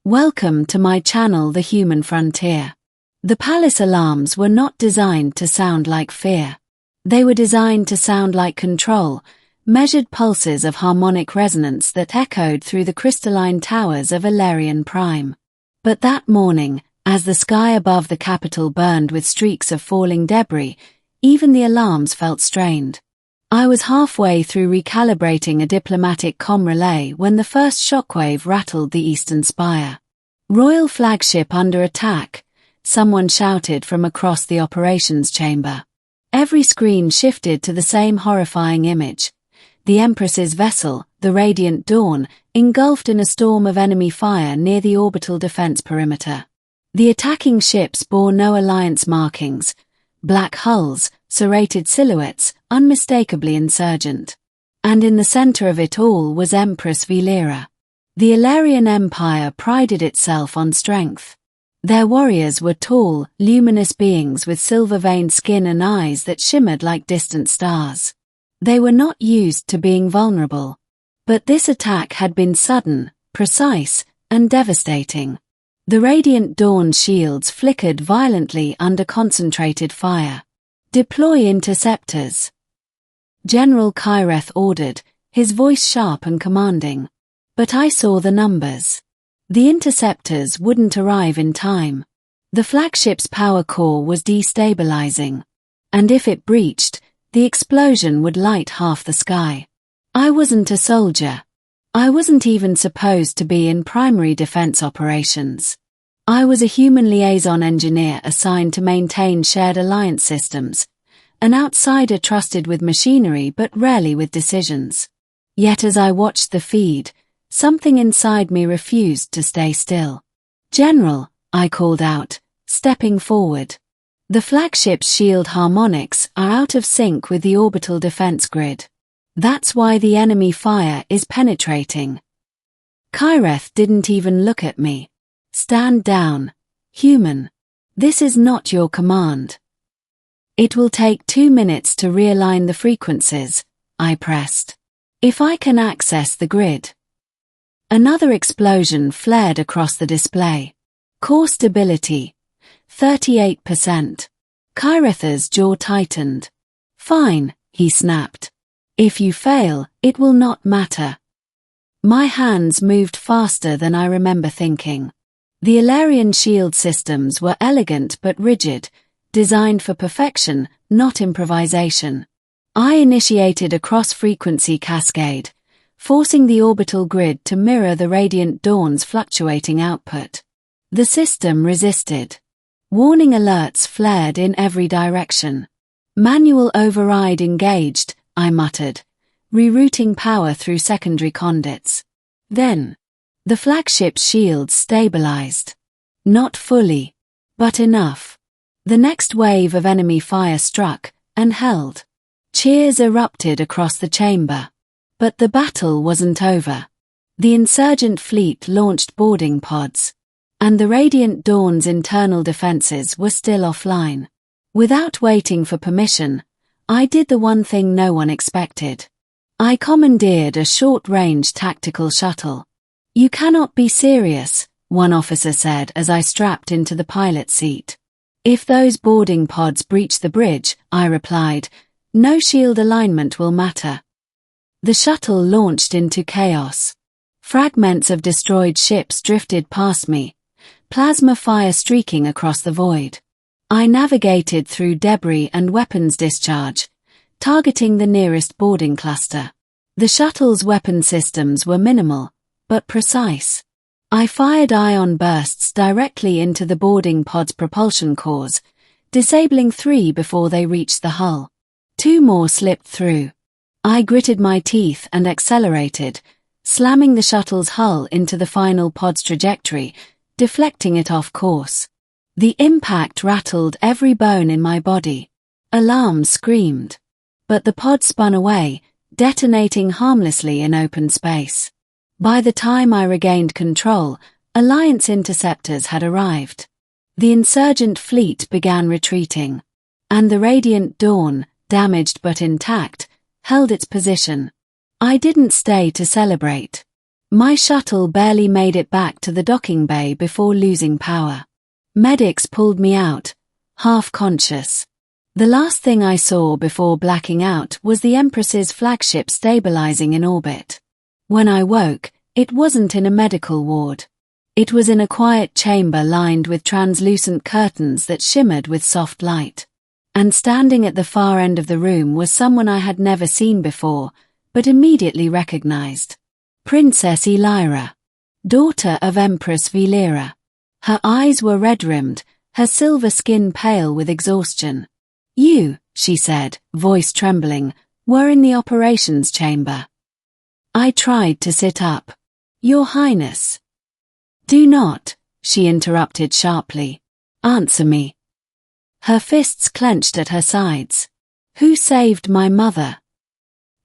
Welcome to my channel, The Human Frontier. The palace alarms were not designed to sound like fear. They were designed to sound like control, measured pulses of harmonic resonance that echoed through the crystalline towers of Illyrian Prime. But that morning, as the sky above the capital burned with streaks of falling debris, even the alarms felt strained. I was halfway through recalibrating a diplomatic comm relay when the first shockwave rattled the eastern spire. "Royal flagship under attack," someone shouted from across the operations chamber. Every screen shifted to the same horrifying image. The Empress's vessel, the Radiant Dawn, engulfed in a storm of enemy fire near the orbital defense perimeter. The attacking ships bore no alliance markings, black hulls, serrated silhouettes, unmistakably insurgent. And in the center of it all was Empress Velira. The Illyrian Empire prided itself on strength. Their warriors were tall, luminous beings with silver-veined skin and eyes that shimmered like distant stars. They were not used to being vulnerable. But this attack had been sudden, precise, and devastating. The Radiant Dawn's shields flickered violently under concentrated fire. "Deploy interceptors," General Kyreth ordered, his voice sharp and commanding. But I saw the numbers. The interceptors wouldn't arrive in time. The flagship's power core was destabilizing. And if it breached, the explosion would light half the sky. I wasn't a soldier. I wasn't even supposed to be in primary defense operations. I was a human liaison engineer assigned to maintain shared alliance systems, an outsider trusted with machinery but rarely with decisions. Yet as I watched the feed, something inside me refused to stay still. "General," I called out, stepping forward. "The flagship's shield harmonics are out of sync with the orbital defense grid. That's why the enemy fire is penetrating." Kyreth didn't even look at me. "Stand down, human. This is not your command." "It will take 2 minutes to realign the frequencies," I pressed. "If I can access the grid." Another explosion flared across the display. "Core stability, 38%. Kyreth's jaw tightened. "Fine," he snapped. "If you fail, it will not matter." My hands moved faster than I remember thinking. The Illyrian shield systems were elegant but rigid, designed for perfection, not improvisation. I initiated a cross-frequency cascade, forcing the orbital grid to mirror the Radiant Dawn's fluctuating output. The system resisted. Warning alerts flared in every direction. "Manual override engaged," I muttered, rerouting power through secondary conduits. Then, the flagship's shields stabilized. Not fully, but enough. The next wave of enemy fire struck, and held. Cheers erupted across the chamber. But the battle wasn't over. The insurgent fleet launched boarding pods. And the Radiant Dawn's internal defenses were still offline. Without waiting for permission, I did the one thing no one expected. I commandeered a short-range tactical shuttle. "You cannot be serious," one officer said as I strapped into the pilot seat. "If those boarding pods breach the bridge," I replied, "no shield alignment will matter." The shuttle launched into chaos. Fragments of destroyed ships drifted past me, plasma fire streaking across the void. I navigated through debris and weapons discharge, targeting the nearest boarding cluster. The shuttle's weapon systems were minimal, but precise. I fired ion bursts directly into the boarding pod's propulsion cores, disabling 3 before they reached the hull. 2 more slipped through. I gritted my teeth and accelerated, slamming the shuttle's hull into the final pod's trajectory, deflecting it off course. The impact rattled every bone in my body. Alarms screamed. But the pod spun away, detonating harmlessly in open space. By the time I regained control, Alliance interceptors had arrived. The insurgent fleet began retreating. And the Radiant Dawn, damaged but intact, held its position. I didn't stay to celebrate. My shuttle barely made it back to the docking bay before losing power. Medics pulled me out, half conscious. The last thing I saw before blacking out was the Empress's flagship stabilizing in orbit. When I woke, it wasn't in a medical ward. It was in a quiet chamber lined with translucent curtains that shimmered with soft light. And standing at the far end of the room was someone I had never seen before, but immediately recognized. Princess Elira, daughter of Empress Velira. Her eyes were red-rimmed, her silver skin pale with exhaustion. "You," she said, voice trembling, "were in the operations chamber." I tried to sit up. "Your Highness." "Do not," she interrupted sharply. "Answer me." Her fists clenched at her sides. "Who saved my mother?"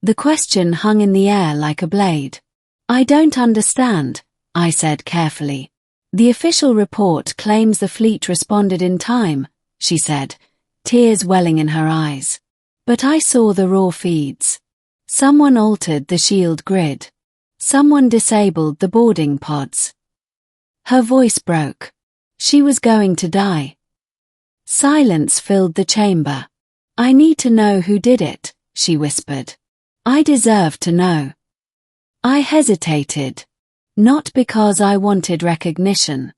The question hung in the air like a blade. "I don't understand," I said carefully. "The official report claims the fleet responded in time," she said, tears welling in her eyes. "But I saw the raw feeds. Someone altered the shield grid. Someone disabled the boarding pods." Her voice broke. She was going to die. Silence filled the chamber. "I need to know who did it," she whispered. "I deserve to know." I hesitated. Not because I wanted recognition,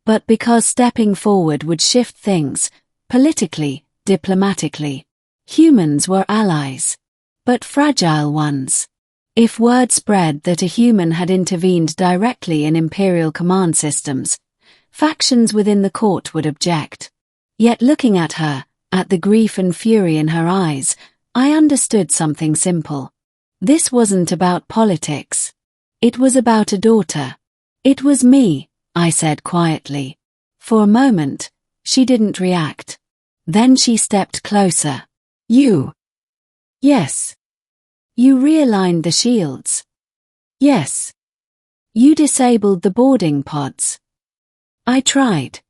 but because stepping forward would shift things, politically, diplomatically. Humans were allies, but fragile ones. If word spread that a human had intervened directly in Imperial command systems, factions within the court would object. Yet looking at her, at the grief and fury in her eyes, I understood something simple. This wasn't about politics. It was about a daughter. "It was me," I said quietly. For a moment, she didn't react. Then she stepped closer. "You?" "Yes." "You realigned the shields?" "Yes." "You disabled the boarding pods?" "I tried."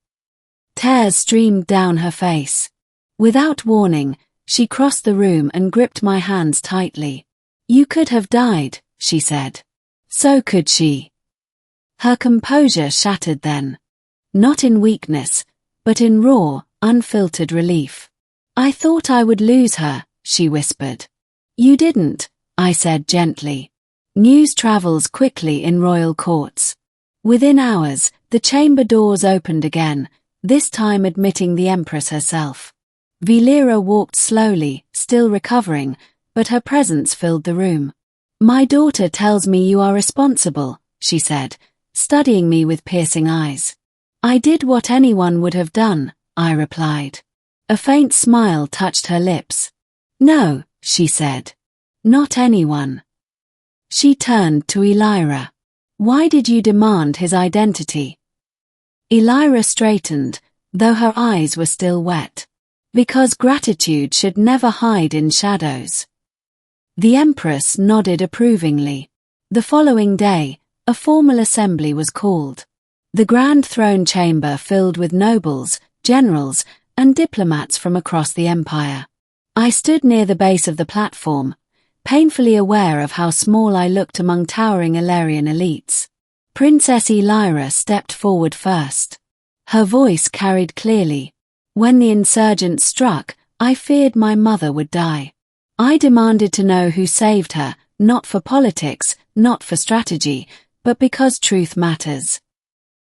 Tears streamed down her face. Without warning, she crossed the room and gripped my hands tightly. "You could have died," she said. "So could she." Her composure shattered then. Not in weakness, but in raw, unfiltered relief. "I thought I would lose her," she whispered. "You didn't," I said gently. News travels quickly in royal courts. Within hours, the chamber doors opened again, this time admitting the Empress herself. Velira walked slowly, still recovering, but her presence filled the room. "My daughter tells me you are responsible," she said, studying me with piercing eyes. "I did what anyone would have done," I replied. A faint smile touched her lips. "No," she said. "Not anyone." She turned to Elira. "Why did you demand his identity?" Elira straightened, though her eyes were still wet. "Because gratitude should never hide in shadows." The Empress nodded approvingly. The following day, a formal assembly was called. The Grand Throne Chamber filled with nobles, generals, and diplomats from across the empire. I stood near the base of the platform, painfully aware of how small I looked among towering Illyrian elites. Princess Elira stepped forward first. Her voice carried clearly. "When the insurgents struck, I feared my mother would die. I demanded to know who saved her, not for politics, not for strategy, but because truth matters."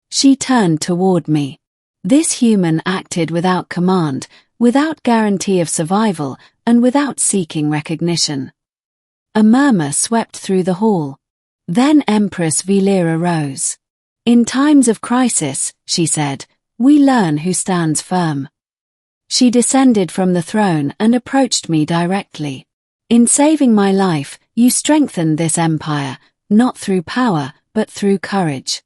She turned toward me. This human acted without command, without guarantee of survival, and without seeking recognition. A murmur swept through the hall. Then Empress Velira rose. "In times of crisis," she said, "we learn who stands firm." She descended from the throne and approached me directly. "In saving my life, you strengthened this empire, not through power, but through courage."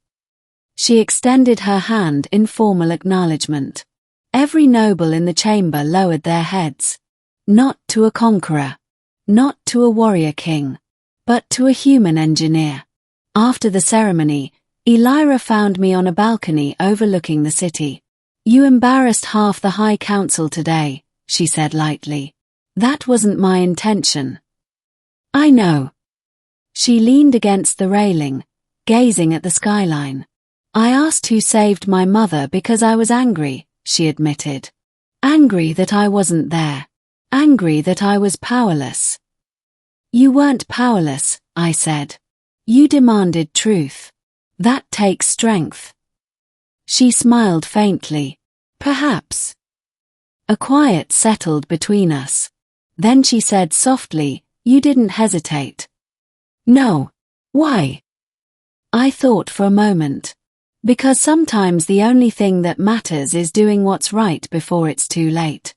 She extended her hand in formal acknowledgement. Every noble in the chamber lowered their heads. Not to a conqueror. Not to a warrior king. But to a human engineer. After the ceremony, Elira found me on a balcony overlooking the city. "You embarrassed half the High Council today," she said lightly. "That wasn't my intention." "I know." She leaned against the railing, gazing at the skyline. I asked who saved my mother because I was angry, she admitted. Angry that I wasn't there. Angry that I was powerless. You weren't powerless, I said. You demanded truth. That takes strength. She smiled faintly. Perhaps. A quiet settled between us. Then she said softly, you didn't hesitate. No. Why? I thought for a moment. Because sometimes the only thing that matters is doing what's right before it's too late.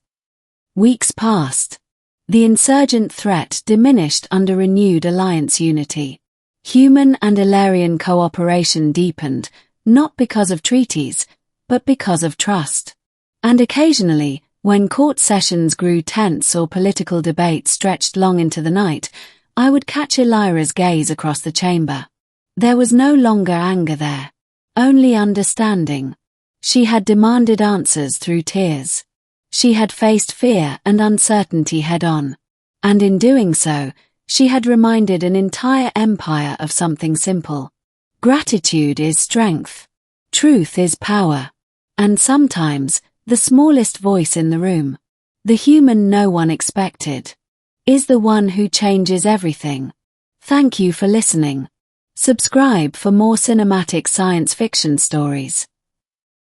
Weeks passed. The insurgent threat diminished under renewed alliance unity. Human and Illyrian cooperation deepened, not because of treaties, but because of trust. And occasionally, when court sessions grew tense or political debate stretched long into the night, I would catch Illyra's gaze across the chamber. There was no longer anger there. Only understanding. She had demanded answers through tears. She had faced fear and uncertainty head-on. And in doing so, she had reminded an entire empire of something simple. Gratitude is strength. Truth is power. And sometimes, the smallest voice in the room, the human no one expected, is the one who changes everything. Thank you for listening. Subscribe for more cinematic science fiction stories.